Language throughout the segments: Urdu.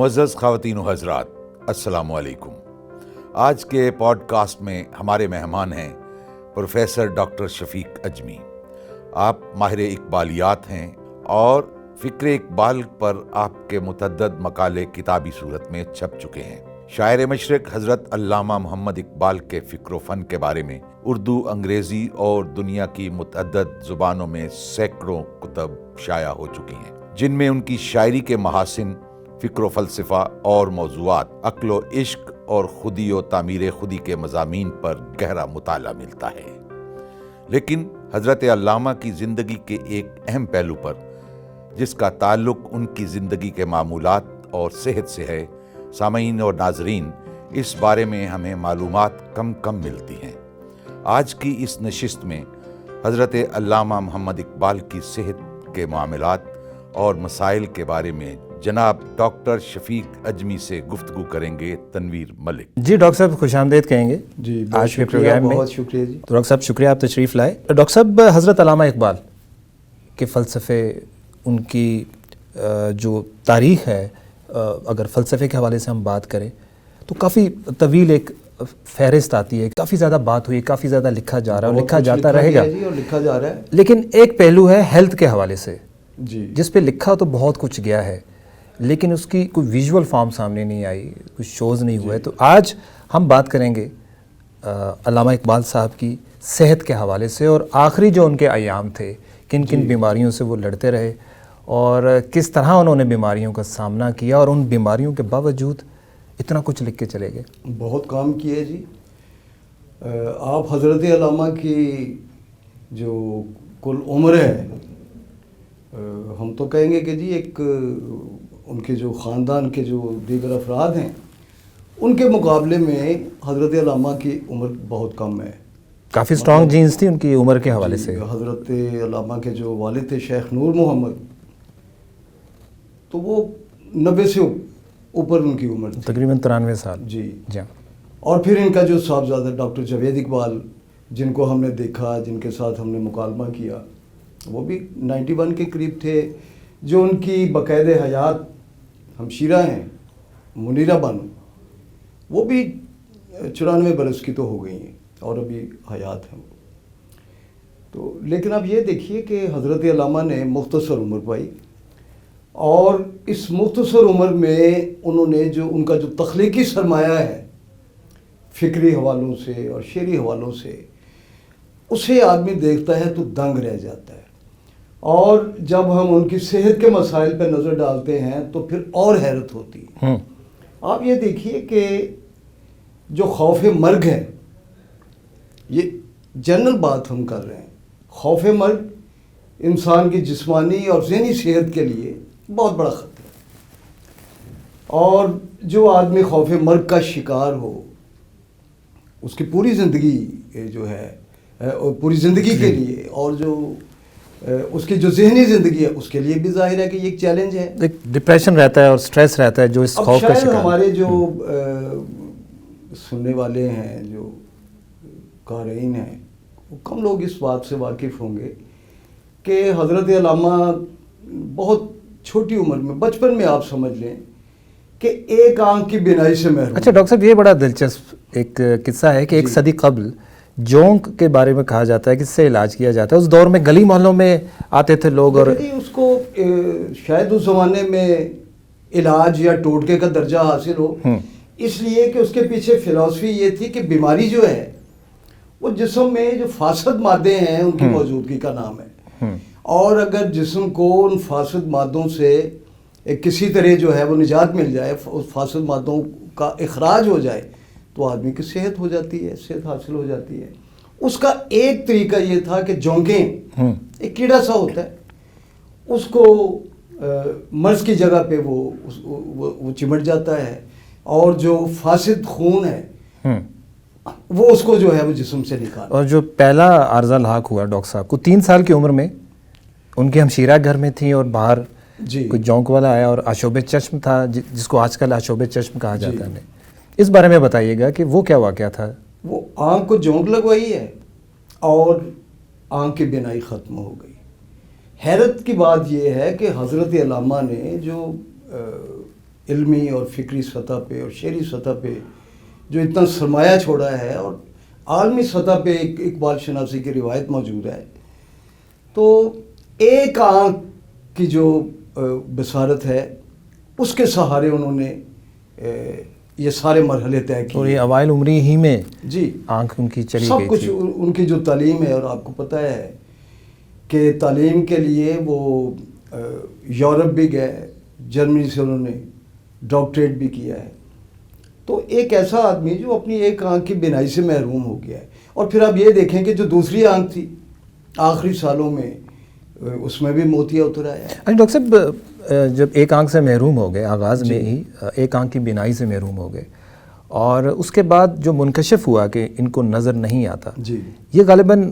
معزز خواتین و حضرات، السلام علیکم۔ آج کے پوڈ کاسٹ میں ہمارے مہمان ہیں پروفیسر ڈاکٹر شفیق اجمی۔ آپ ماہر اقبالیات ہیں اور فکر اقبال پر آپ کے متعدد مقالے کتابی صورت میں چھپ چکے ہیں۔ شاعر مشرق حضرت علامہ محمد اقبال کے فکر و فن کے بارے میں اردو، انگریزی اور دنیا کی متعدد زبانوں میں سینکڑوں کتب شائع ہو چکی ہیں، جن میں ان کی شاعری کے محاسن، فکر و فلسفہ اور موضوعات، عقل و عشق اور خودی و تعمیر خودی کے مضامین پر گہرا مطالعہ ملتا ہے۔ لیکن حضرت علامہ کی زندگی کے ایک اہم پہلو پر، جس کا تعلق ان کی زندگی کے معمولات اور صحت سے ہے، سامعین اور ناظرین، اس بارے میں ہمیں معلومات کم ملتی ہیں۔ آج کی اس نشست میں حضرت علامہ محمد اقبال کی صحت کے معاملات اور مسائل کے بارے میں جناب ڈاکٹر شفیق اجمی سے گفتگو کریں گے تنویر ملک۔ جی ڈاکٹر صاحب، خوش آمدید کہیں گے جی آج کے پروگرام میں۔ بہت شکریہ جی۔ تو ڈاکٹر صاحب شکریہ، آپ تشریف لائے۔ ڈاکٹر صاحب، حضرت علامہ اقبال کے فلسفے، ان کی جو تاریخ ہے، اگر فلسفے کے حوالے سے ہم بات کریں تو کافی طویل ایک فہرست آتی ہے، کافی زیادہ بات ہوئی، کافی زیادہ لکھا جا رہا ہے اور لکھا جاتا رہے گا، اور لکھا جا رہا ہے۔ لیکن ایک پہلو ہے ہیلتھ کے حوالے سے، جی، جس پہ لکھا تو بہت کچھ گیا ہے، لیکن اس کی کوئی ویژول فارم سامنے نہیں آئی، کچھ شوز نہیں ہوئے۔ تو آج ہم بات کریں گے علامہ اقبال صاحب کی صحت کے حوالے سے، اور آخری جو ان کے ایام تھے، کن کن بیماریوں سے وہ لڑتے رہے اور کس طرح انہوں نے بیماریوں کا سامنا کیا، اور ان بیماریوں کے باوجود اتنا کچھ لکھ کے چلے گئے۔ بہت کام کیے جی۔ آپ حضرت علامہ کی جو کل عمر ہے، ہم تو کہیں گے کہ جی ایک ان کے جو خاندان کے جو دیگر افراد ہیں، ان کے مقابلے میں حضرت علامہ کی عمر بہت کم ہے۔ کافی سٹرانگ جینز تھی ان کی عمر کے حوالے سے۔ حضرت علامہ کے جو والد تھے شیخ نور محمد، تو وہ 90 سے اوپر ان کی عمر تھی، تقریباً 93 سال۔ جی جی۔ اور پھر ان کا جو صاحبزادہ ڈاکٹر جاوید اقبال، جن کو ہم نے دیکھا، جن کے ساتھ ہم نے مکالمہ کیا، وہ بھی 91 کے قریب تھے۔ جو ان کی باقاعد حیات ہمشیرہ ہیں منیرہ بانو، وہ بھی 94 برس کی تو ہو گئی ہیں اور ابھی حیات ہیں وہ تو۔ لیکن اب یہ دیکھیے کہ حضرت علامہ نے مختصر عمر پائی، اور اس مختصر عمر میں انہوں نے جو ان کا جو تخلیقی سرمایہ ہے، فکری حوالوں سے اور شعری حوالوں سے، اسے آدمی دیکھتا ہے تو دنگ رہ جاتا ہے۔ اور جب ہم ان کی صحت کے مسائل پہ نظر ڈالتے ہیں تو پھر اور حیرت ہوتی ہے۔ آپ یہ دیکھیے کہ جو خوف مرگ ہے، یہ جنرل بات ہم کر رہے ہیں، خوف مرگ انسان کی جسمانی اور ذہنی صحت کے لیے بہت بڑا خطرہ ہے، اور جو آدمی خوف مرگ کا شکار ہو، اس کی پوری زندگی جو ہے، پوری زندگی کے لیے، اور جو اس کی جو ذہنی زندگی ہے، اس کے لیے بھی ظاہر ہے کہ یہ ایک چیلنج ہے۔ ایک ڈپریشن رہتا ہے اور سٹریس رہتا ہے جو اس خوف کا شکار ہے۔ ہمارے جو سننے والے ہیں، جو قارئین ہیں، وہ کم لوگ اس بات سے واقف ہوں گے کہ حضرت علامہ بہت چھوٹی عمر میں، بچپن میں آپ سمجھ لیں کہ ایک آنکھ کی بینائی سے محروم۔ اچھا ڈاکٹر صاحب، یہ بڑا دلچسپ ایک قصہ ہے کہ ایک صدی قبل جونک کے بارے میں کہا جاتا ہے کہ اس سے علاج کیا جاتا ہے۔ اس دور میں گلی محلوں میں آتے تھے لوگ، اور اس کو شاید اس زمانے میں علاج یا ٹوٹکے کا درجہ حاصل ہو، اس لیے کہ اس کے پیچھے فلسفی یہ تھی کہ بیماری جو ہے وہ جسم میں جو فاسد مادے ہیں ان کی موجودگی کا نام ہے، اور اگر جسم کو ان فاسد مادوں سے کسی طرح جو ہے وہ نجات مل جائے، اس فاسد مادوں کا اخراج ہو جائے، تو آدمی کی صحت ہو جاتی ہے، صحت حاصل ہو جاتی ہے۔ اس کا ایک طریقہ یہ تھا کہ جونکیں، ایک کیڑا سا ہوتا ہے، اس کو مرض کی جگہ پہ وہ چمٹ جاتا ہے، اور جو فاسد خون ہے وہ اس کو جو ہے وہ جسم سے نکال۔ اور جو پہلا عارضہ لاحق ہوا ڈاکٹر صاحب کو 3 سال کی عمر میں، ان کی ہمشیرہ گھر میں تھیں، اور باہر کوئی جونک والا آیا اور آشوب چشم تھا، جس کو آج کل آشوب چشم کہا جاتا ہے۔ اس بارے میں بتائیے گا کہ وہ کیا واقعہ تھا؟ وہ آنکھ کو جونک لگوائی ہے اور آنکھ کی بینائی ختم ہو گئی۔ حیرت کی بات یہ ہے کہ حضرت علامہ نے جو علمی اور فکری سطح پہ اور شعری سطح پہ جو اتنا سرمایہ چھوڑا ہے، اور عالمی سطح پہ ایک اقبال شناسی کی روایت موجود ہے، تو ایک آنکھ کی جو بصارت ہے اس کے سہارے انہوں نے یہ سارے مرحلے طے کیے، اور یہ اوائل عمری ہی میں جی آنکھ ان کی چلی سب گئی کچھ تھی۔ ان کی جو تعلیم ہے، اور آپ کو پتہ ہے کہ تعلیم کے لیے وہ یورپ بھی گئے، جرمنی سے انہوں نے ڈاکٹریٹ بھی کیا ہے، تو ایک ایسا آدمی جو اپنی ایک آنکھ کی بینائی سے محروم ہو گیا ہے، اور پھر آپ یہ دیکھیں کہ جو دوسری آنکھ تھی آخری سالوں میں اس میں بھی موتیا اتر آیا ہے۔ ڈاکٹر صاحب جب ایک آنکھ سے محروم ہو گئے، آغاز میں ہی ایک آنکھ کی بینائی سے محروم ہو گئے، اور اس کے بعد جو منکشف ہوا کہ ان کو نظر نہیں آتا، جی یہ غالباً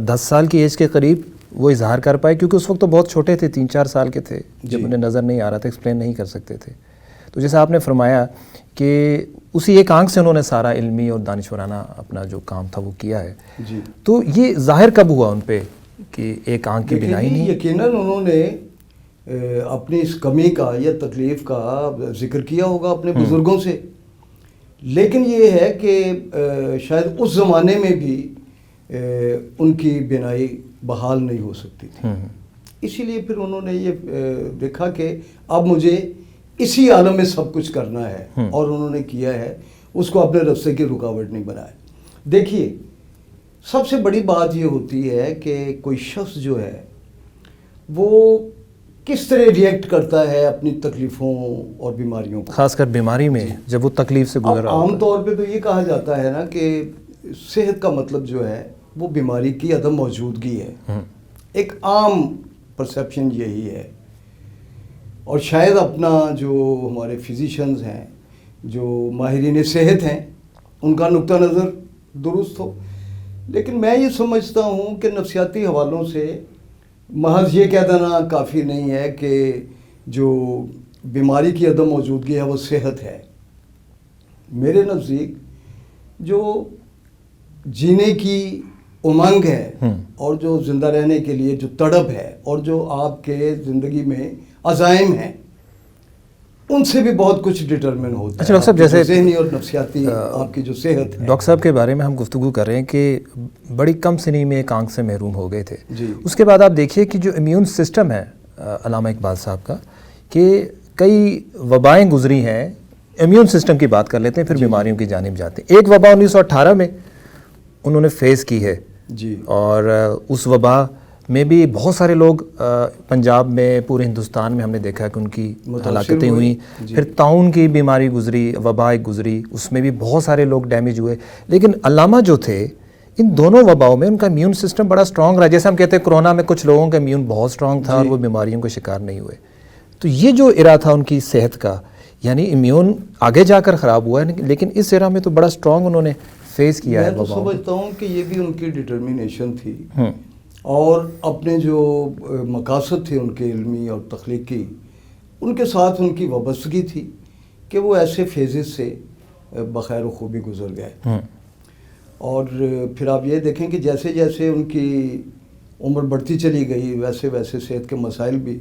10 سال کی ایج کے قریب وہ اظہار کر پائے، کیونکہ اس وقت تو بہت چھوٹے تھے، 3-4 سال کے تھے جب انہیں نظر نہیں آ رہا تھا، ایکسپلین نہیں کر سکتے تھے۔ تو جیسا آپ نے فرمایا کہ اسی ایک آنکھ سے انہوں نے سارا علمی اور دانشورانہ اپنا جو کام تھا وہ کیا ہے، جی تو یہ ظاہر کب ہوا ان پہ کہ ایک آنکھ کی بینائی نہیں؟ یقیناً انہوں نے اپنی اس کمی کا یا تکلیف کا ذکر کیا ہوگا اپنے بزرگوں سے، لیکن یہ ہے کہ شاید اس زمانے میں بھی ان کی بینائی بحال نہیں ہو سکتی تھی، اسی لیے پھر انہوں نے یہ دیکھا کہ اب مجھے اسی عالم میں سب کچھ کرنا ہے، اور انہوں نے کیا ہے، اس کو اپنے راستے کی رکاوٹ نہیں بنایا۔ دیکھیے سب سے بڑی بات یہ ہوتی ہے کہ کوئی شخص جو ہے وہ کس طرح ریئیکٹ کرتا ہے اپنی تکلیفوں اور بیماریوں کو، خاص کر بیماری میں جب وہ تکلیف سے گزر رہا ہوتا ہے۔ عام طور پہ تو یہ کہا جاتا ہے نا کہ صحت کا مطلب جو ہے وہ بیماری کی عدم موجودگی ہے، ایک عام پرسیپشن یہی ہے، اور شاید اپنا جو ہمارے فزیشنز ہیں، جو ماہرین صحت ہیں، ان کا نقطہ نظر درست ہو، لیکن میں یہ سمجھتا ہوں کہ نفسیاتی حوالوں سے محض یہ کہہ دینا کافی نہیں ہے کہ جو بیماری کی عدم موجودگی ہے وہ صحت ہے۔ میرے نزدیک جو جینے کی امنگ ہے اور جو زندہ رہنے کے لیے جو تڑپ ہے اور جو آپ کے زندگی میں عزائم ہیں، ان سے بھی بہت کچھ ڈٹرمن ہوتا ہے۔ اچھا ڈاکٹر صاحب، جیسے ذہنی اور نفسیاتی آپ کی جو صحت ہے، ڈاکٹر صاحب کے بارے میں ہم گفتگو کر رہے ہیں کہ بڑی کم سنی میں ایک آنکھ سے محروم ہو گئے تھے، جی اس کے بعد آپ دیکھیے کہ جو امیون سسٹم ہے علامہ اقبال صاحب کا، کہ کئی وبائیں گزری ہیں، امیون سسٹم کی بات کر لیتے ہیں پھر بیماریوں کی جانب جاتے ہیں۔ ایک وبا 1918 میں انہوں نے فیس کی ہے، جی، اور اس وبا میں بھی بہت سارے لوگ پنجاب میں، پورے ہندوستان میں ہم نے دیکھا کہ ان کی ہلاکتیں ہوئیں، پھر طاعون کی بیماری گزری، وبا ایک گزری، اس میں بھی بہت سارے لوگ ڈیمیج ہوئے، لیکن علامہ جو تھے ان دونوں وباؤں میں ان کا امیون سسٹم بڑا سٹرونگ رہا۔ جیسے ہم کہتے ہیں کرونا میں کچھ لوگوں کا امیون بہت سٹرونگ تھا اور وہ بیماریوں کا شکار نہیں ہوئے، تو یہ جو ایرا تھا ان کی صحت کا، یعنی امیون آگے جا کر خراب ہوا ہے، لیکن اس ایرا میں تو بڑا سٹرونگ انہوں نے فیس کیا ہے۔ میں تو سمجھتا ہوں کہ یہ بھی ان کی ڈٹرمنیشن تھی، اور اپنے جو مقاصد تھے ان کے علمی اور تخلیقی، ان کے ساتھ ان کی وابستگی تھی کہ وہ ایسے فیزز سے بخیر و خوبی گزر گئے۔ اور پھر آپ یہ دیکھیں کہ جیسے جیسے ان کی عمر بڑھتی چلی گئی ویسے ویسے صحت کے مسائل بھی،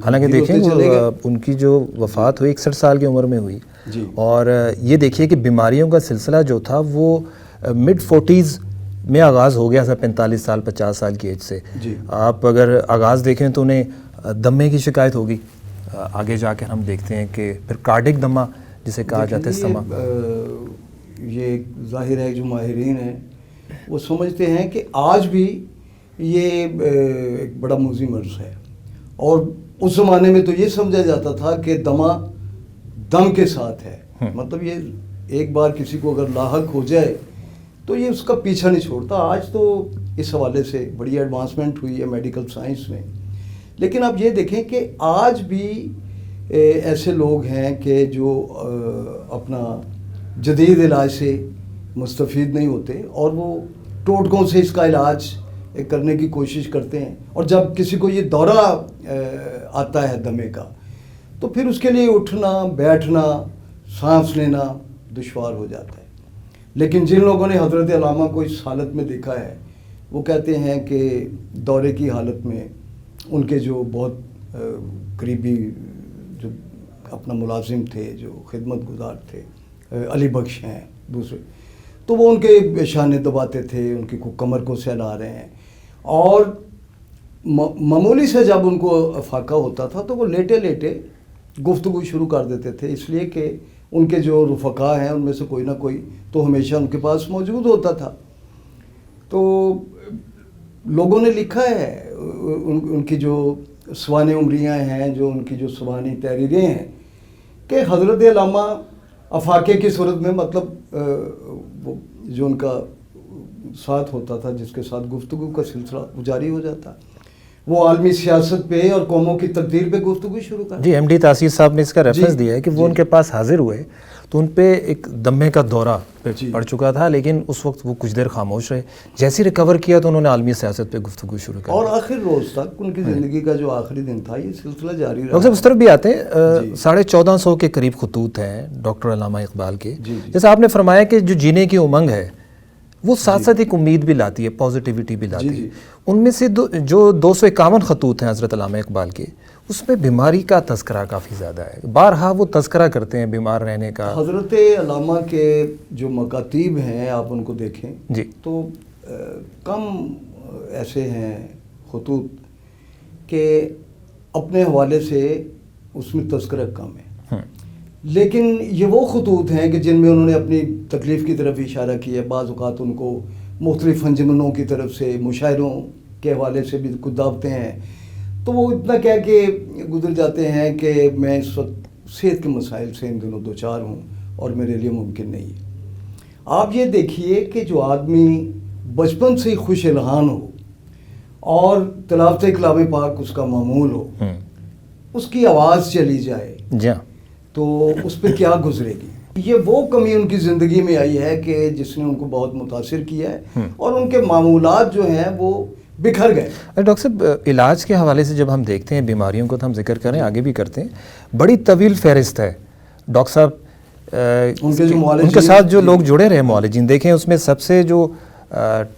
حالانکہ دیکھیں ان کی جو وفات ہوئی 61 سال کی عمر میں ہوئی، جی، اور یہ دیکھیے کہ بیماریوں کا سلسلہ جو تھا وہ مڈ 40s میں آغاز ہو گیا تھا، 45 سال 50 سال کی ایج سے۔ جی، آپ اگر آغاز دیکھیں تو انہیں دمے کی شکایت ہوگی، آگے جا کے ہم دیکھتے ہیں کہ پھر کارڈک دمہ جسے کہا جاتا ہے استما۔ یہ ظاہر ہے جو ماہرین ہیں وہ سمجھتے ہیں کہ آج بھی یہ ایک بڑا موذی مرض ہے، اور اس زمانے میں تو یہ سمجھا جاتا تھا کہ دمہ دم کے ساتھ ہے، مطلب یہ ایک بار کسی کو اگر لاحق ہو جائے تو یہ اس کا پیچھا نہیں چھوڑتا۔ آج تو اس حوالے سے بڑی ایڈوانسمنٹ ہوئی ہے میڈیکل سائنس میں، لیکن آپ یہ دیکھیں کہ آج بھی ایسے لوگ ہیں کہ جو اپنا جدید علاج سے مستفید نہیں ہوتے، اور وہ ٹوٹکوں سے اس کا علاج کرنے کی کوشش کرتے ہیں، اور جب کسی کو یہ دورہ آتا ہے دمے کا تو پھر اس کے لیے اٹھنا بیٹھنا سانس لینا دشوار ہو جاتا ہے۔ لیکن جن لوگوں نے حضرت علامہ کو اس حالت میں دیکھا ہے وہ کہتے ہیں کہ دورے کی حالت میں ان کے جو بہت قریبی جو اپنا ملازم تھے جو خدمت گزار تھے، علی بخش ہیں دوسرے، تو وہ ان کے شانے دباتے تھے، ان کی کمر کو سہلا رہے ہیں، اور معمولی سے جب ان کو افاقہ ہوتا تھا تو وہ لیٹے لیٹے گفتگو شروع کر دیتے تھے، اس لیے کہ ان کے جو رفقا ہیں ان میں سے کوئی نہ کوئی تو ہمیشہ ان کے پاس موجود ہوتا تھا۔ تو لوگوں نے لکھا ہے ان کی جو سوانح عمریاں ہیں، جو ان کی جو سوانح تحریریں ہیں، کہ حضرت علامہ افاقے کی صورت میں مطلب وہ جو ان کا ساتھ ہوتا تھا، جس کے ساتھ گفتگو کا سلسلہ جاری ہو جاتا، وہ عالمی سیاست پہ اور قوموں کی تقدیر پہ گفتگو شروع کر۔ جی، ایم ڈی تاثیر صاحب نے اس کا ریفرنس دیا ہے کہ وہ ان کے پاس حاضر ہوئے تو ان پہ ایک دمے کا دورہ پڑ چکا تھا، لیکن اس وقت وہ کچھ دیر خاموش رہے، جیسے ریکور کیا تو انہوں نے عالمی سیاست پہ گفتگو شروع کر، اور آخر روز تک ان کی زندگی کا جو آخری دن تھا یہ سلسلہ جاری رہا۔ ڈاکٹر صاحب اس طرف بھی آتے ہیں، 1450 کے قریب خطوط ہیں ڈاکٹر علامہ اقبال کے، جیسے آپ نے فرمایا کہ جو جینے کی امنگ ہے وہ ساتھ ساتھ ایک امید بھی لاتی ہے، پازیٹیوٹی بھی لاتی ہے۔ ان میں سے جو 251 خطوط ہیں حضرت علامہ اقبال کے، اس میں بیماری کا تذکرہ کافی زیادہ ہے، بارہا وہ تذکرہ کرتے ہیں بیمار رہنے کا۔ حضرت علامہ کے جو مکاتیب ہیں آپ ان کو دیکھیں جی تو کم ایسے ہیں خطوط کہ اپنے حوالے سے اس میں تذکرہ کم ہے، لیکن یہ وہ خطوط ہیں کہ جن میں انہوں نے اپنی تکلیف کی طرف اشارہ کیا ہے، بعض اوقات ان کو مختلف انجمنوں کی طرف سے، مشاعروں کے حوالے سے بھی کچھ دعوتیں ہیں، تو وہ اتنا کہہ کے گزر جاتے ہیں کہ میں اس وقت صحت کے مسائل سے ان دنوں دوچار ہوں اور میرے لیے ممکن نہیں ہے۔ آپ یہ دیکھیے کہ جو آدمی بچپن سے ہی خوش الحان ہو اور تلاوت کلام پاک اس کا معمول ہو، اس کی آواز چلی جائے تو اس پہ کیا گزرے گی۔ یہ وہ کمی ان کی زندگی میں آئی ہے کہ جس نے ان کو بہت متاثر کیا ہے، اور ان کے معمولات جو ہیں وہ بکھر گئے۔ ڈاکٹر صاحب علاج کے حوالے سے جب ہم دیکھتے ہیں بیماریوں کو تو ہم ذکر کریں، آگے بھی کرتے ہیں، بڑی طویل فہرست ہے ڈاکٹر صاحب، ان کے ساتھ جو لوگ جڑے رہے معالجین، دیکھیں اس میں سب سے جو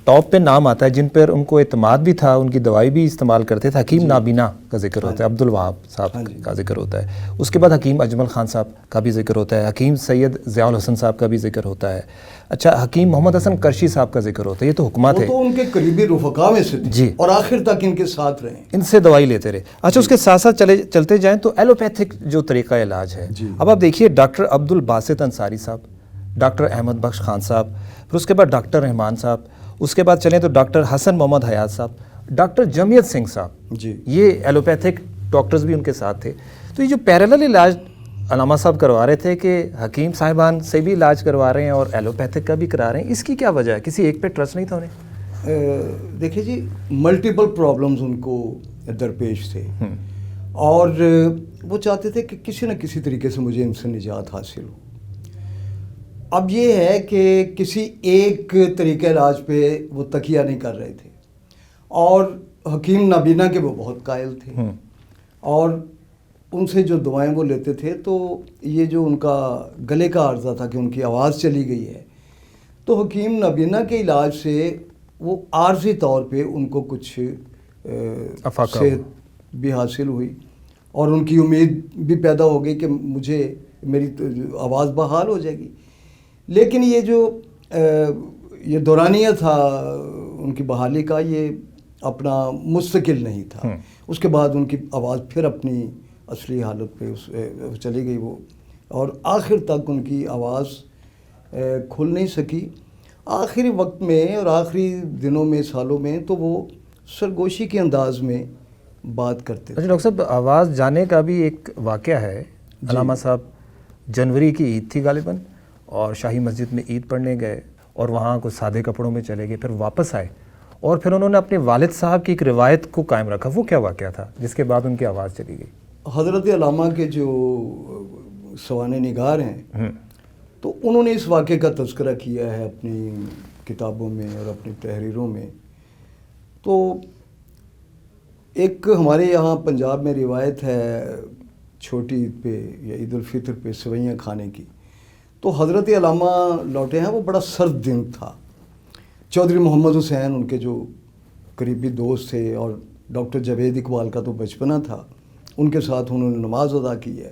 ٹاپ پہ نام آتا ہے جن پر ان کو اعتماد بھی تھا، ان کی دوائی بھی استعمال کرتے تھے، حکیم نابینا کا ذکر ہوتا ہے، عبدالوہاب صاحب کا ذکر ہوتا ہے، اس کے بعد حکیم اجمل خان صاحب کا بھی ذکر ہوتا ہے، حکیم سید ضیاء الحسن صاحب کا بھی ذکر ہوتا ہے، اچھا حکیم محمد حسن کرشی صاحب کا ذکر ہوتا ہے، یہ تو حکمات ہے، وہ تو ان کے قریبی رفقا میں سے تھے اور آخر تک ان کے ساتھ رہے، ان سے دوائی لیتے رہے۔ اچھا اس کے ساتھ ساتھ چلتے جائیں تو ایلوپیتھک جو طریقہ علاج ہے، اب آپ دیکھیے ڈاکٹر عبدالباسط انصاری صاحب، ڈاکٹر احمد بخش خان صاحب، پھر اس کے بعد ڈاکٹر رحمان صاحب، اس کے بعد چلیں تو ڈاکٹر حسن محمد حیات صاحب، ڈاکٹر جمیت سنگھ صاحب، یہ ایلوپیتھک ڈاکٹرز بھی ان کے ساتھ تھے۔ تو یہ جو پیرالل علاج علامہ صاحب کروا رہے تھے کہ حکیم صاحبان سے بھی علاج کروا رہے ہیں اور ایلوپیتھک کا بھی کرا رہے ہیں، اس کی کیا وجہ ہے؟ کسی ایک پہ ٹرسٹ نہیں تھا انہیں؟ دیکھیے جی، ملٹیپل پرابلمز ان کو درپیش تھے، اور وہ چاہتے تھے کہ کسی نہ کسی طریقے سے مجھے ان سے نجات حاصل ہو۔ اب یہ ہے کہ کسی ایک طریقہ علاج پہ وہ تکیہ نہیں کر رہے تھے، اور حکیم نابینا کے وہ بہت قائل تھے، اور ان سے جو دعائیں وہ لیتے تھے، تو یہ جو ان کا گلے کا عارضہ تھا کہ ان کی آواز چلی گئی ہے، تو حکیم نابینا کے علاج سے وہ عارضی طور پہ ان کو کچھ صحت بھی حاصل ہوئی، اور ان کی امید بھی پیدا ہو گئی کہ مجھے میری آواز بحال ہو جائے گی۔ لیکن یہ جو یہ دورانیہ تھا ان کی بحالی کا، یہ اپنا مستقل نہیں تھا، اس کے بعد ان کی آواز پھر اپنی اصلی حالت پہ چلی گئی وہ، اور آخر تک ان کی آواز کھل نہیں سکی۔ آخری وقت میں اور آخری دنوں میں، سالوں میں، تو وہ سرگوشی کے انداز میں بات کرتے تھے۔ ڈاکٹر صاحب آواز جانے کا بھی ایک واقعہ ہے، علامہ صاحب جنوری کی عید تھی غالباً، اور شاہی مسجد میں عید پڑھنے گئے اور وہاں کچھ سادے کپڑوں میں چلے گئے، پھر واپس آئے اور پھر انہوں نے اپنے والد صاحب کی ایک روایت کو قائم رکھا۔ وہ کیا واقعہ تھا جس کے بعد ان کی آواز چلی گئی؟ حضرت علامہ کے جو سوانح نگار ہیں، تو انہوں نے اس واقعے کا تذکرہ کیا ہے اپنی کتابوں میں اور اپنی تحریروں میں۔ تو ایک ہمارے یہاں پنجاب میں روایت ہے چھوٹی عید پہ یا عید الفطر پہ سوئیاں کھانے کی، تو حضرت علامہ لوٹے ہیں، وہ بڑا سرد دن تھا، چودھری محمد حسین ان کے جو قریبی دوست تھے، اور ڈاکٹر جاوید اقبال کا تو بچپنا تھا، ان کے ساتھ انہوں نے نماز ادا کی ہے۔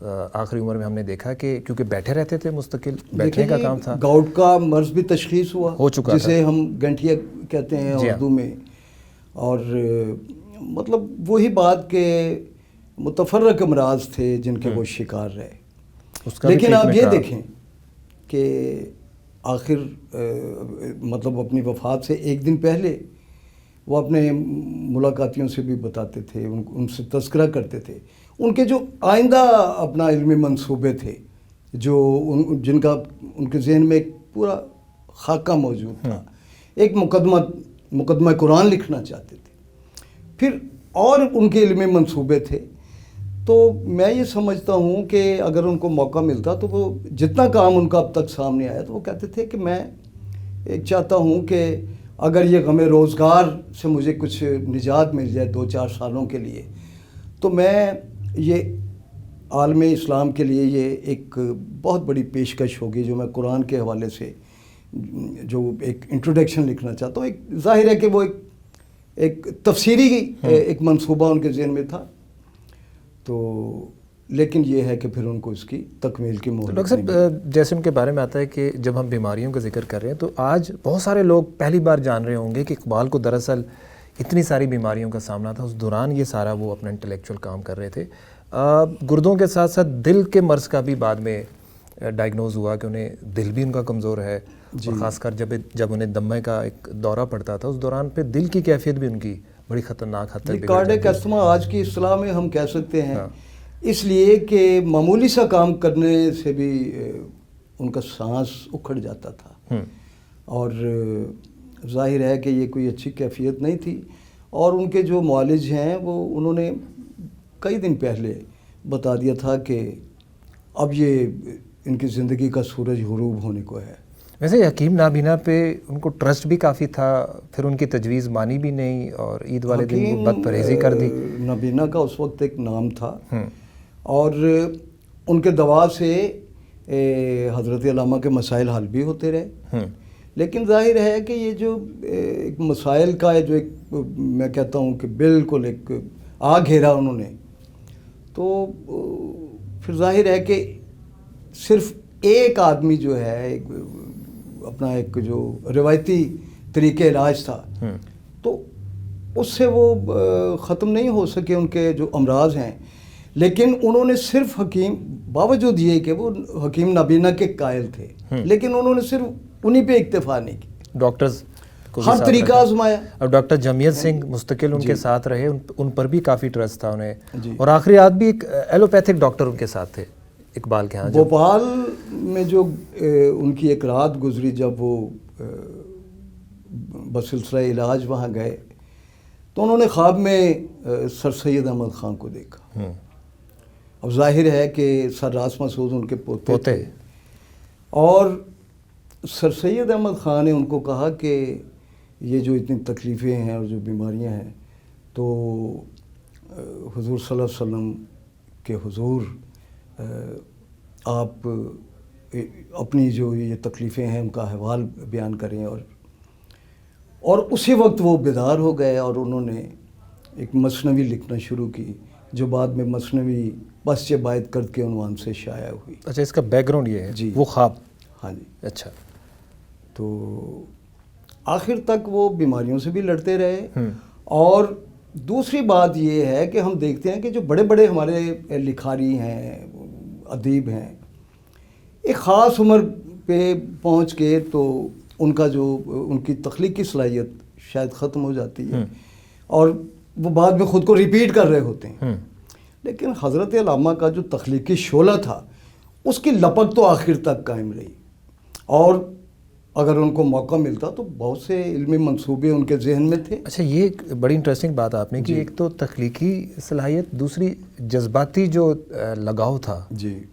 آخری عمر میں ہم نے دیکھا کہ کیونکہ بیٹھے رہتے تھے، مستقل بیٹھنے کا کام تھا. گاؤٹ کا مرض بھی تشخیص ہو چکا تھا، جسے ہم گنٹھیا کہتے ہیں اردو میں. اور مطلب وہی بات کہ متفرق امراض تھے جن کے وہ شکار رہے. لیکن آپ یہ دیکھیں کہ آخر مطلب اپنی وفات سے ایک دن پہلے وہ اپنے ملاقاتیوں سے بھی بتاتے تھے، ان سے تذکرہ کرتے تھے ان کے جو آئندہ اپنا علمی منصوبے تھے، جو جن کا ان کے ذہن میں ایک پورا خاکہ موجود تھا. ایک مقدمہ قرآن لکھنا چاہتے تھے، پھر اور ان کے علمی منصوبے تھے. تو میں یہ سمجھتا ہوں کہ اگر ان کو موقع ملتا تو وہ جتنا کام ان کا اب تک سامنے آیا تو وہ کہتے تھے کہ میں ایک چاہتا ہوں کہ اگر یہ غم روزگار سے مجھے کچھ نجات مل جائے 2-4 سالوں کے لیے، تو میں یہ عالم اسلام کے لیے یہ ایک بہت بڑی پیشکش ہوگی جو میں قرآن کے حوالے سے جو ایک انٹروڈکشن لکھنا چاہتا ہوں. ایک ظاہر ہے کہ وہ ایک تفسیری ایک منصوبہ ان کے ذہن میں تھا، تو لیکن یہ ہے کہ پھر ان کو اس کی تکمیل کی مہلت. ڈاکٹر صاحب جیسے ان کے بارے میں آتا ہے کہ جب ہم بیماریوں کا ذکر کر رہے ہیں تو آج بہت سارے لوگ پہلی بار جان رہے ہوں گے کہ اقبال کو دراصل اتنی ساری بیماریوں کا سامنا تھا. اس دوران یہ سارا وہ اپنا انٹلیکچوئل کام کر رہے تھے. گردوں کے ساتھ ساتھ دل کے مرض کا بھی بعد میں ڈائگنوز ہوا کہ انہیں دل بھی ان کا کمزور ہے، اور خاص کر جب انہیں دمے کا ایک دورہ پڑتا تھا اس دوران پہ دل کی کیفیت بھی ان کی بڑی خطرناک حد تک بگڑ جاتی. کارڈیک استھما آج کی اصطلاح میں ہم کہہ سکتے ہیں، اس لیے کہ معمولی سا کام کرنے سے بھی ان کا سانس اکھڑ جاتا تھا، اور ظاہر ہے کہ یہ کوئی اچھی کیفیت نہیں تھی. اور ان کے جو معالج ہیں وہ انہوں نے کئی دن پہلے بتا دیا تھا کہ اب یہ ان کی زندگی کا سورج غروب ہونے کو ہے. ویسے حکیم نابینا پہ ان کو ٹرسٹ بھی کافی تھا، پھر ان کی تجویز مانی بھی نہیں اور عید والے دن وہ بد پرہیزی کر دی. نابینا کا اس وقت ایک نام تھا، اور ان کے دوا سے حضرت علامہ کے مسائل حل بھی ہوتے رہے. لیکن ظاہر ہے کہ یہ جو ایک مسائل کا جو ایک میں کہتا ہوں کہ بالکل ایک آ گھیرا انہوں نے، تو پھر ظاہر ہے کہ صرف ایک آدمی جو ہے اپنا ایک جو روایتی طریقے علاج تھا تو اس سے وہ ختم نہیں ہو سکے ان کے جو امراض ہیں. لیکن انہوں نے صرف باوجود یہ کہ وہ حکیم نابینا کے قائل تھے، لیکن انہوں نے صرف انہی پہ اکتفا نہیں کی، ڈاکٹرز ہر طریقہ آزمایا. اب ڈاکٹر جمیت سنگھ مستقل ان کے ساتھ رہے، ان پر بھی کافی ٹرسٹ تھا انہیں، اور آخری آدمی ایک ایلوپیتھک ڈاکٹر ان کے ساتھ تھے اقبال کے ہاں. بھوپال میں جو ان کی ایک رات گزری جب وہ بسلسلہ علاج وہاں گئے تو انہوں نے خواب میں سر سید احمد خان کو دیکھا. اب ظاہر ہے کہ سر راس مسعود ان کے پوتے تھے، اور سر سید احمد خان نے ان کو کہا کہ یہ جو اتنی تکلیفیں ہیں اور جو بیماریاں ہیں تو حضور صلی اللہ علیہ وسلم کے حضور آپ اپنی جو یہ تکلیفیں ہیں ان کا احوال بیان کریں. اور اسی وقت وہ بیدار ہو گئے اور انہوں نے ایک مثنوی لکھنا شروع کی جو بعد میں مثنوی بس یہ باید کرد کے عنوان سے شائع ہوئی. اچھا، اس کا بیک گراؤنڈ یہ ہے جی وہ خواب. ہاں جی. اچھا، تو آخر تک وہ بیماریوں سے بھی لڑتے رہے. اور دوسری بات یہ ہے کہ ہم دیکھتے ہیں کہ جو بڑے بڑے ہمارے لکھاری ہیں، ادیب ہیں، ایک خاص عمر پہ پہنچ کے تو ان کا جو ان کی تخلیقی صلاحیت شاید ختم ہو جاتی ہے اور وہ بعد میں خود کو ریپیٹ کر رہے ہوتے ہیں. لیکن حضرت علامہ کا جو تخلیقی شعلہ تھا اس کی لپک تو آخر تک قائم رہی، اور اگر ان کو موقع ملتا تو بہت سے علمی منصوبے ان کے ذہن میں تھے. اچھا، یہ ایک بڑی انٹرسٹنگ بات آپ نے کی. ایک تو تخلیقی صلاحیت، دوسری جذباتی جو لگاؤ تھا.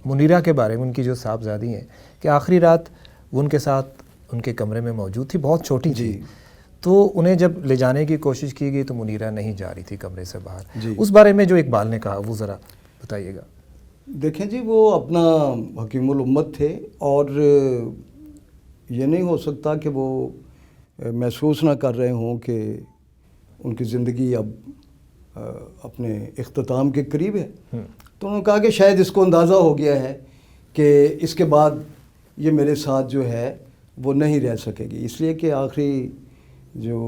منیرہ کے بارے میں ان کی جو صاحبزادی ہیں کہ آخری رات وہ ان کے ساتھ ان کے کمرے میں موجود تھی، بہت چھوٹی تھی، تو انہیں جب لے جانے کی کوشش کی گئی تو منیرہ نہیں جا رہی تھی کمرے سے باہر. اس بارے میں جو اقبال نے کہا وہ ذرا بتائیے گا. دیکھیں جی، وہ اپنا حکیم الامت تھے، اور یہ نہیں ہو سکتا کہ وہ محسوس نہ کر رہے ہوں کہ ان کی زندگی اب اپنے اختتام کے قریب ہے. تو انہوں نے کہا کہ شاید اس کو اندازہ ہو گیا ہے کہ اس کے بعد یہ میرے ساتھ جو ہے وہ نہیں رہ سکے گی، اس لیے کہ آخری جو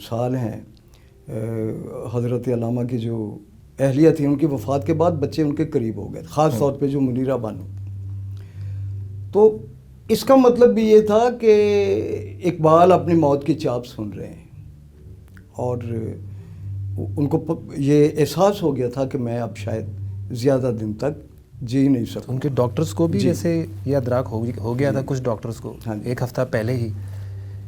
سال ہیں حضرت علامہ کی جو اہلیہ تھی، ان کی وفات کے بعد بچے ان کے قریب ہو گئے، خاص طور پہ جو منیرہ بانو. تو اس کا مطلب بھی یہ تھا کہ اقبال اپنی موت کی چاپ سن رہے ہیں اور ان کو یہ احساس ہو گیا تھا کہ میں اب شاید زیادہ دن تک جی نہیں سکوں. ان کے ڈاکٹرز کو بھی جیسے یہ ادراک ہو گیا تھا کچھ ڈاکٹرز کو ایک ہفتہ پہلے ہی،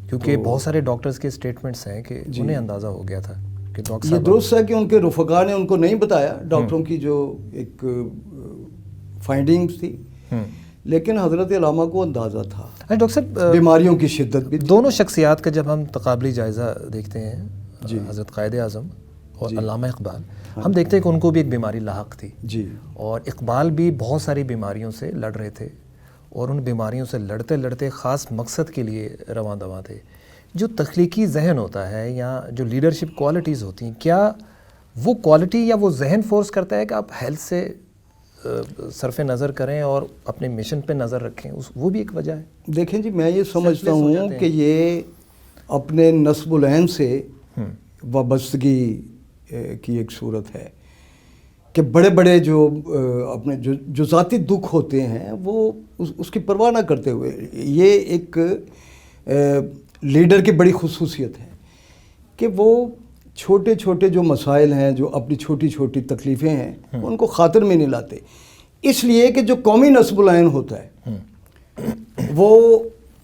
کیونکہ بہت سارے ڈاکٹرز کے اسٹیٹمنٹس ہیں کہ انہیں اندازہ ہو گیا تھا کہ ڈاکٹر یہ درست ہے کہ ان کے رفقا نے ان کو نہیں بتایا ڈاکٹروں کی جو ایک فائنڈنگز تھی، لیکن حضرت علامہ کو اندازہ تھا. ڈاکٹر صاحب بیماریوں کی شدت بھی دونوں شخصیات کا جب ہم تقابلی جائزہ دیکھتے ہیں، حضرت قائد اعظم اور علامہ اقبال، ہم دیکھتے ہیں کہ ان کو بھی ایک بیماری لاحق تھی جی، اور اقبال بھی بہت ساری بیماریوں سے لڑ رہے تھے اور ان بیماریوں سے لڑتے لڑتے خاص مقصد کے لیے رواں دواں تھے. جو تخلیقی ذہن ہوتا ہے یا جو لیڈرشپ کوالٹیز ہوتی ہیں، کیا وہ کوالٹی یا وہ ذہن فورس کرتا ہے کہ آپ ہیلتھ سے صرف نظر کریں اور اپنے مشن پہ نظر رکھیں؟ وہ بھی ایک وجہ ہے. دیکھیں جی، میں یہ سمجھتا ہوں کہ یہ اپنے نصب العین سے وابستگی کی ایک صورت ہے کہ بڑے بڑے جو اپنے جو ذاتی دکھ ہوتے ہیں وہ اس کی پرواہ نہ کرتے ہوئے، یہ ایک لیڈر کی بڑی خصوصیت ہے کہ وہ چھوٹے چھوٹے جو مسائل ہیں، جو اپنی چھوٹی چھوٹی تکلیفیں ہیں، ان کو خاطر میں نہیں لاتے. اس لیے کہ جو قومی نصب العین ہوتا ہے وہ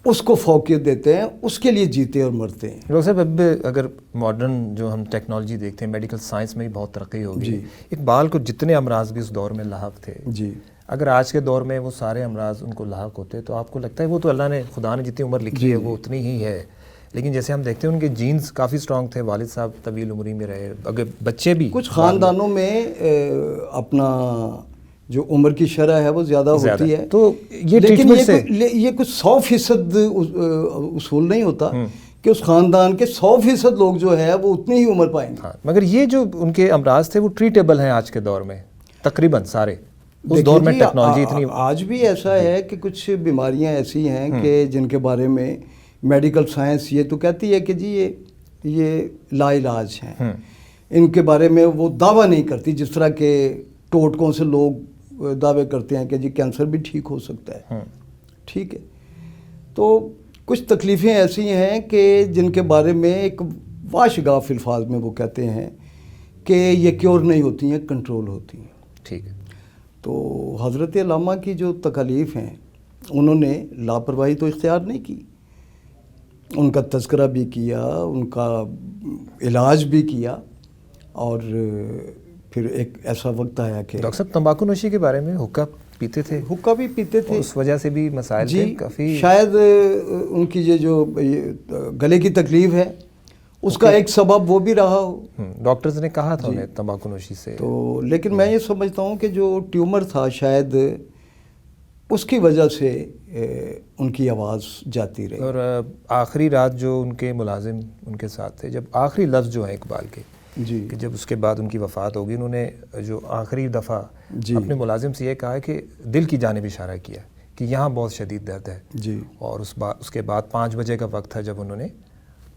اس کو فوقیت دیتے ہیں، اس کے لیے جیتے اور مرتے ہیں. ڈاکٹر صاحب اب اگر ماڈرن جو ہم ٹیکنالوجی دیکھتے ہیں، میڈیکل سائنس میں بھی بہت ترقی ہوگی. اقبال کو جتنے امراض بھی اس دور میں لاحق تھے، جی، اگر آج کے دور میں وہ سارے امراض ان کو لاحق ہوتے تو آپ کو لگتا ہے وہ تو اللہ نے، خدا نے جتنی عمر لکھی ہے وہ اتنی ہی ہے، لیکن جیسے ہم دیکھتے ہیں ان کے جینز کافی سٹرونگ تھے، والد صاحب طویل عمری میں رہے، اگر بچے بھی کچھ خاندانوں میں اپنا جو عمر کی شرح ہے وہ زیادہ ہوتی ہے، تو یہ لیکن یہ کچھ 100% اصول نہیں ہوتا کہ اس خاندان کے 100% لوگ جو ہے وہ اتنی ہی عمر پائیں گے. مگر یہ جو ان کے امراض تھے وہ ٹریٹیبل ہیں آج کے دور میں تقریباً سارے. اس دور میں ٹیکنالوجی اتنی، آج بھی ایسا ہے کہ کچھ بیماریاں ایسی ہیں کہ جن کے بارے میں میڈیکل سائنس یہ تو کہتی ہے کہ جی یہ لا علاج ہیں، ان کے بارے میں وہ دعویٰ نہیں کرتی، جس طرح کے ٹوٹکوں سے لوگ دعوے کرتے ہیں کہ جی کینسر بھی ٹھیک ہو سکتا ہے. ٹھیک ہے، تو کچھ تکلیفیں ایسی ہیں کہ جن کے بارے میں ایک واشگاف الفاظ میں وہ کہتے ہیں کہ یہ کیور نہیں ہوتی ہیں، کنٹرول ہوتی ہیں. ٹھیک ہے. تو حضرت علامہ کی جو تکالیف ہیں انہوں نے لاپرواہی تو اختیار نہیں کی، ان کا تذکرہ بھی کیا، ان کا علاج بھی کیا، اور پھر ایک ایسا وقت آیا کہ ڈاکٹر صاحب تمباکو نوشی کے بارے میں، حقہ پیتے تھے، حقہ بھی پیتے تھے، اس وجہ سے بھی مسائل تھے کافی. شاید ان کی یہ جو گلے کی تکلیف ہے اس کا ایک سبب وہ بھی رہا ہو. ڈاکٹرز نے کہا تھا انہیں تمباکو نوشی سے تو، لیکن میں یہ سمجھتا ہوں کہ جو ٹیومر تھا شاید اس کی وجہ سے ان کی آواز جاتی رہی. اور آخری رات جو ان کے ملازم ان کے ساتھ تھے، جب آخری لفظ جو ہیں اقبال کے، کہ جب اس کے بعد ان کی وفات ہوگی، انہوں نے جو آخری دفعہ اپنے ملازم سے یہ کہا کہ دل کی جانب اشارہ کیا کہ یہاں بہت شدید درد ہے. اور اس کے بعد 5 بجے کا وقت تھا جب انہوں نے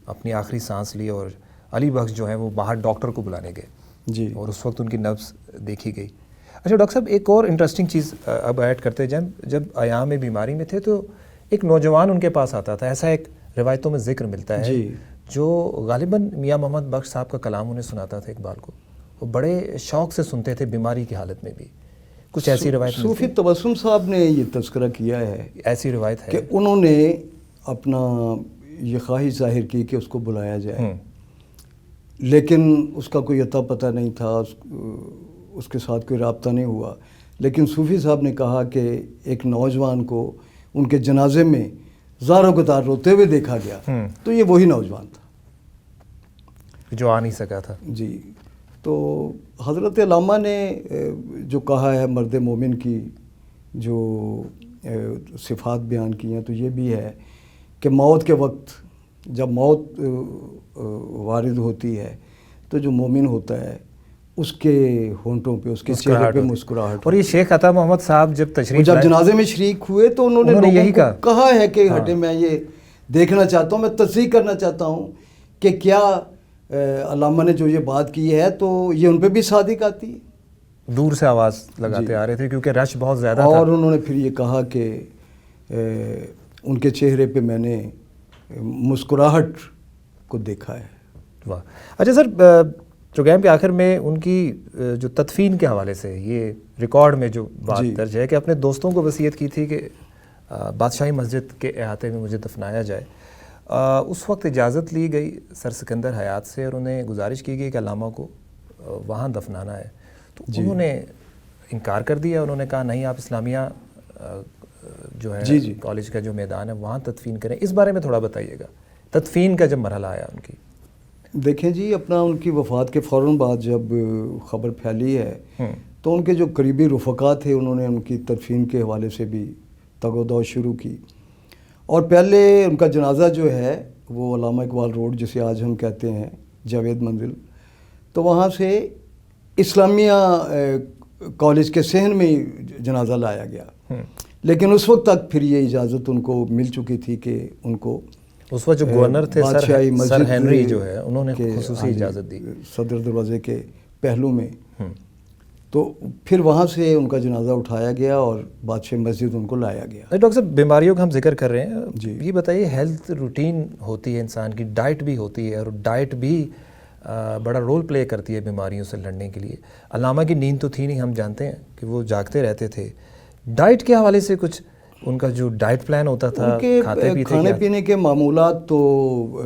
اپنی آخری سانس لی اور علی بخش جو ہیں وہ باہر ڈاکٹر کو بلانے گئے اور اس وقت ان کی نبض دیکھی گئی. اچھا ڈاکٹر صاحب ایک اور انٹرسٹنگ چیز اب ایڈ کرتے جائیں، جب ایام بیماری میں تھے تو ایک نوجوان ان کے پاس آتا تھا، ایسا ایک روایتوں میں ذکر ملتا ہے جو غالباً میاں محمد بخش صاحب کا کلام انہیں سناتا تھا اقبال کو، وہ بڑے شوق سے سنتے تھے بیماری کی حالت میں بھی. کچھ ایسی روایت صوفی تبسم صاحب نے یہ تذکرہ کیا ہے، ایسی روایت ہے کہ انہوں نے اپنا یہ خواہش ظاہر کی کہ اس کو بلایا جائے، لیکن اس کا کوئی عطا پتہ نہیں تھا، اس کے ساتھ کوئی رابطہ نہیں ہوا. لیکن صوفی صاحب نے کہا کہ ایک نوجوان کو ان کے جنازے میں زاروں قطار روتے ہوئے دیکھا گیا، تو یہ وہی نوجوان تھا جو آ نہیں سکا تھا. جی، تو حضرت علامہ نے جو کہا ہے مرد مومن کی جو صفات بیان کی ہیں، تو یہ بھی ہے کہ موت کے وقت جب موت وارد ہوتی ہے تو جو مومن ہوتا ہے اس کے ہونٹوں پہ، اس کے چہرے پہ مسکراہٹ. اور یہ شیخ عطا محمد صاحب جب تشریف جب جنازے میں شریک ہوئے تو انہوں نے یہی کہا ہے کہ ہٹے میں یہ دیکھنا چاہتا ہوں، میں تصدیق کرنا چاہتا ہوں کہ کیا علامہ نے جو یہ بات کی ہے تو یہ ان پہ بھی صادق آتی ہے. دور سے آواز لگاتے آ رہے تھے کیونکہ رش بہت زیادہ تھا. اور انہوں نے پھر یہ کہا کہ ان کے چہرے پہ میں نے مسکراہٹ کو دیکھا ہے. واہ. اچھا سر، پروگرام کے آخر میں ان کی جو تدفین کے حوالے سے یہ ریکارڈ میں جو بات درج ہے کہ اپنے دوستوں کو وصیت کی تھی کہ بادشاہی مسجد کے احاطے میں مجھے دفنایا جائے. اس وقت اجازت لی گئی سر سکندر حیات سے اور انہیں گزارش کی گئی کہ علامہ کو وہاں دفنانا ہے. تو انہوں نے انکار کر دیا. انہوں نے کہا نہیں، آپ اسلامیہ جو ہے کالج کا جو میدان ہے وہاں تدفین کریں. اس بارے میں تھوڑا بتائیے گا، تدفین کا جب مرحلہ آیا ان کی. دیکھیں جی، اپنا ان کی وفات کے فوراً بعد جب خبر پھیلی ہے تو ان کے جو قریبی رفقا تھے انہوں نے ان کی تدفین کے حوالے سے بھی تگ و دو شروع کی. اور پہلے ان کا جنازہ جو ہے وہ علامہ اقبال روڈ جسے آج ہم کہتے ہیں جاوید منزل، تو وہاں سے اسلامیہ کالج کے صحن میں جنازہ لایا گیا. لیکن اس وقت تک پھر یہ اجازت ان کو مل چکی تھی کہ ان کو اس وقت جو گورنر تھے سر ہنری جو ہے انہوں نے خصوصی اجازت دی صدر دروازے کے پہلو میں. تو پھر وہاں سے ان کا جنازہ اٹھایا گیا اور بادشاہ مسجد ان کو لایا گیا. ڈاکٹر صاحب، بیماریوں کا ہم ذکر کر رہے ہیں، یہ بتائیے ہیلتھ روٹین ہوتی ہے انسان کی، ڈائٹ بھی ہوتی ہے اور ڈائٹ بھی بڑا رول پلے کرتی ہے بیماریوں سے لڑنے کے لیے. علامہ کی نیند تو تھی نہیں، ہم جانتے ہیں کہ وہ جاگتے رہتے تھے. ڈائٹ کے حوالے سے کچھ ان کا جو ڈائٹ پلان ہوتا تھا، کھانے پینے کے معمولات تو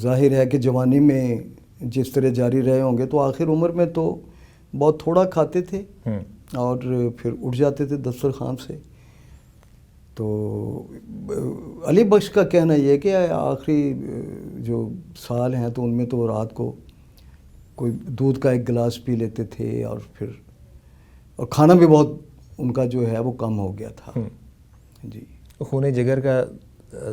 ظاہر ہے کہ جوانی میں جس طرح جاری رہے ہوں گے تو آخر عمر میں تو بہت تھوڑا کھاتے تھے اور پھر اٹھ جاتے تھے دسترخوان سے. تو علی بخش کا کہنا یہ کہ آخری جو سال ہیں تو ان میں تو رات کو کوئی دودھ کا ایک گلاس پی لیتے تھے اور پھر کھانا بھی بہت ان کا جو ہے وہ کم ہو گیا تھا. جی، خون جگر کا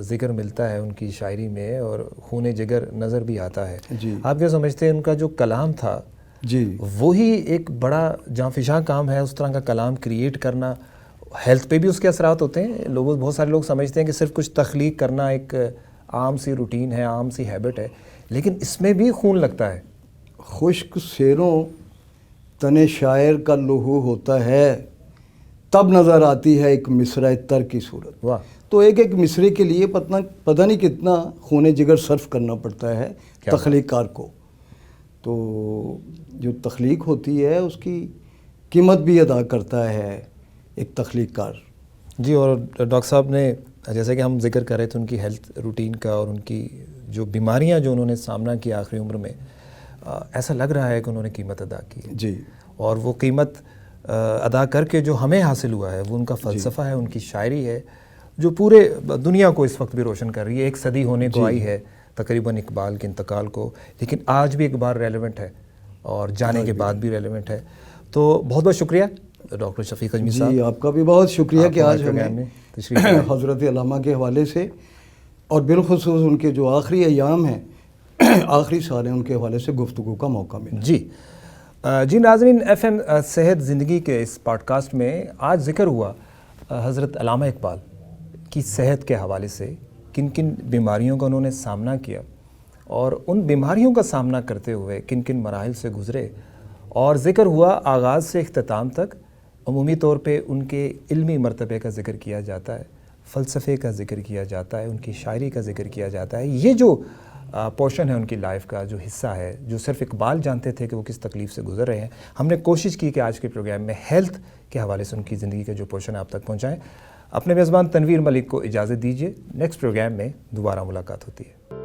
ذکر ملتا ہے ان کی شاعری میں اور خون جگر نظر بھی آتا ہے. جی، آپ کیا سمجھتے ہیں ان کا جو کلام تھا جی وہی ایک بڑا جانفشاں کام ہے، اس طرح کا کلام کریٹ کرنا؟ ہیلتھ پہ بھی اس کے اثرات ہوتے ہیں. بہت سارے لوگ سمجھتے ہیں کہ صرف کچھ تخلیق کرنا ایک عام سی روٹین ہے، عام سی ہیبٹ ہے، لیکن اس میں بھی خون لگتا ہے. خشک سیروں تن شاعر کا لہو ہوتا ہے، تب نظر آتی ہے ایک مصرع تر کی صورت. واہ. تو ایک مصرے کے لیے پتہ نہیں کتنا خون جگر صرف کرنا پڑتا ہے تخلیق کار کو. تو جو تخلیق ہوتی ہے اس کی قیمت بھی ادا کرتا ہے ایک تخلیق کار. جی، اور ڈاکٹر صاحب نے جیسے کہ ہم ذکر کر رہے تھے ان کی ہیلتھ روٹین کا اور ان کی جو بیماریاں جو انہوں نے سامنا کیا آخری عمر میں، ایسا لگ رہا ہے کہ انہوں نے قیمت ادا کی. جی، اور وہ قیمت ادا کر کے جو ہمیں حاصل ہوا ہے وہ ان کا فلسفہ ہے، ان کی شاعری ہے جو پورے دنیا کو اس وقت بھی روشن کر رہی ہے. 1 صدی ہونے کو آئی ہے تقریباً اقبال کے انتقال کو، لیکن آج بھی اقبال ریلیونٹ ہے اور جانے کے بعد بھی ریلیونٹ ہے. تو بہت بہت شکریہ ڈاکٹر شفیق اجمی صاحب. جی، آپ کا بھی بہت شکریہ کہ آج ہمیں حضرت علامہ کے حوالے سے اور بالخصوص ان کے جو آخری ایام ہیں، آخری سال ہیں، ان کے حوالے سے گفتگو کا موقع ملا. جی ناظرین، ایف ایم صحت زندگی کے اس پوڈ کاسٹ میں آج ذکر ہوا حضرت علامہ اقبال کی صحت کے حوالے سے، کن کن بیماریوں کا انہوں نے سامنا کیا اور ان بیماریوں کا سامنا کرتے ہوئے کن کن مراحل سے گزرے، اور ذکر ہوا آغاز سے اختتام تک. عمومی طور پہ ان کے علمی مرتبے کا ذکر کیا جاتا ہے، فلسفے کا ذکر کیا جاتا ہے، ان کی شاعری کا ذکر کیا جاتا ہے. یہ جو پورشن ہے ان کی لائف کا، جو حصہ ہے، جو صرف اقبال جانتے تھے کہ وہ کس تکلیف سے گزر رہے ہیں، ہم نے کوشش کی کہ آج کے پروگرام میں ہیلتھ کے حوالے سے ان کی زندگی کا جو پورشن آپ تک پہنچائیں. اپنے میزبان تنویر ملک کو اجازت دیجیے. نیکسٹ پروگرام میں دوبارہ ملاقات ہوتی ہے.